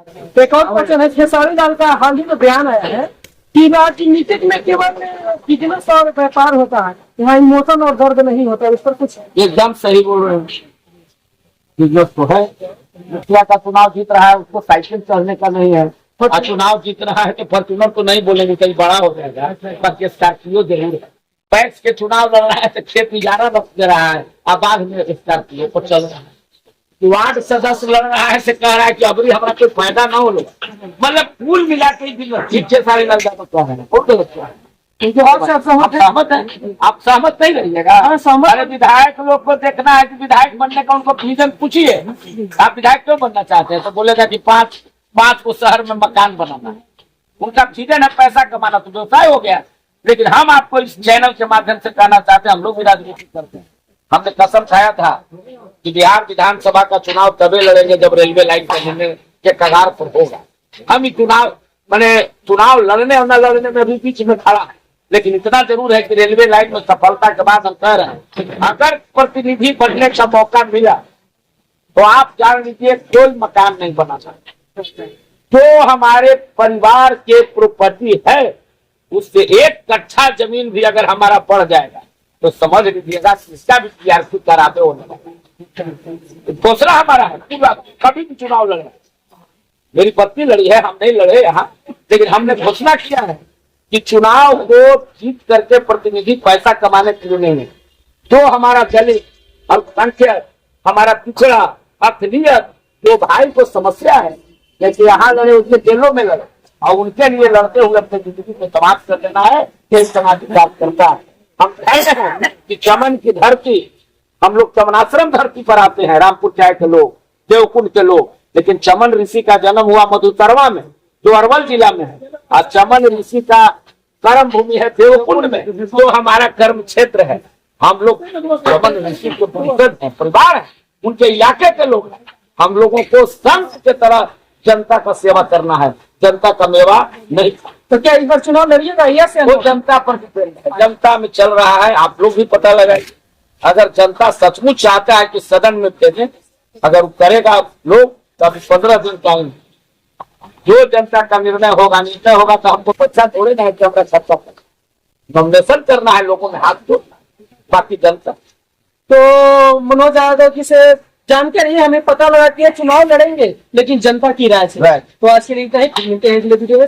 एक और क्वेश्चन है, खेसारी लाल का हाल ही में बयान आया है कि राजनीतिक में केवल बिजनेस और व्यापार होता है, यहाँ इमोशन और दर्द नहीं होता। इस पर कुछ एकदम सही बोल रहे हैं। बिजनेस तो है, मुखिया का चुनाव जीत रहा है, उसको साइकिल चढ़ने का नहीं है, और चुनाव जीत रहा है तो फॉर्च्यूनर तो नहीं बोलेंगे, कहीं बड़ा हो जाएगा, बाकी स्कॉर्पियो जरूर है। पैक्स के चुनाव लड़ रहा है तो खेत इजारा रख दे रहा है, आबाद में स्कॉर्पियो पर चल रहा है। वार्ड सदस्य लड़ रहा है से कह रहा है कि अबरी हमारा कोई फायदा ना हो लो, मतलब कुल मिला के पीछे सारे लग जाता तो है। आप सहमत नहीं रहिएगा। अरे विधायक लोग को देखना है कि विधायक बनने का उनको विजन पूछिए, आप विधायक क्यों बनना चाहते हैं, तो बोलेगा कि पांच को शहर में मकान बनाना है। उनका विजन है पैसा कमाना, तो व्यवसाय हो गया। लेकिन हम आपको इस चैनल के माध्यम से कहना चाहते हैं, हम लोग भी राजनीति करते हैं। हमने कसम खाया था कि बिहार विधानसभा का चुनाव तभी लड़ेंगे जब रेलवे लाइन बनने के कगार पर होगा। हम ही चुनाव लड़ने और न लड़ने में भी बीच में खड़ा है, लेकिन इतना जरूर है कि रेलवे लाइन में सफलता के बाद हम कह रहे हैं, अगर प्रतिनिधि बनने का मौका मिला तो आप जान लीजिए कोई मकान नहीं बना सकते। जो हमारे परिवार के प्रॉपर्टी है उससे 1 कट्ठा जमीन भी अगर हमारा बढ़ जाएगा तो समझ लीजिएगा इसका भी पीआरसी कराते होने दूसरा हमारा है। कभी भी चुनाव लड़ रहे, मेरी पत्नी लड़ी है, हम नहीं लड़े यहाँ, लेकिन हमने घोषणा किया है कि चुनाव को जीत करके प्रतिनिधि पैसा कमाने के लिए नहीं है। जो हमारा दलित, अल्पसंख्यक, हमारा पिछड़ा, अकलियत, जो भाई को समस्या है, जैसे यहाँ लड़े उसके जेलों में लड़े, और उनके लिए लड़ते हुए अपनी जिंदगी को समाप्त कर देना है, ये समाज प्राप्त करता है। हम कहते हैं कि चमन की धरती, हम लोग चमनाश्रम धरती पर आते हैं, रामपुर चाय के लोग, देवकुंड के लोग, लेकिन चमन ऋषि का जन्म हुआ मधुतरवा में, जो अरवल जिला में है, और चमन ऋषि का कर्म भूमि है देवकुंड में, जो हमारा कर्म क्षेत्र है। हम लोग चमन ऋषि के परिवार है, उनके इलाके के लोग हैं। हम लोगों को संत की तरह जनता का सेवा करना है, जनता का मेवा नहीं। तो क्या इस बार चुनाव लड़िएगा? वो जनता पर डिपेंड है, जनता में चल रहा है। आप लोग भी पता लगाइए, अगर जनता सचमुच चाहता है कि सदन में भेजें, अगर करेगा लोग तो अभी 15 दिन टाइम, जो जनता का निर्णय होगा तो हमको पैसा थोड़े ना है कि हमारा छत्ता नॉमिनेशन करना है, लोगों में हाथ जोड़ना, बाकी जनता। तो मनोज यादव जी से जानते नहीं, हमें पता लगा कि चुनाव लड़ेंगे लेकिन जनता की राय से। तो आज के लिए मिलते हैं अगले वीडियो में।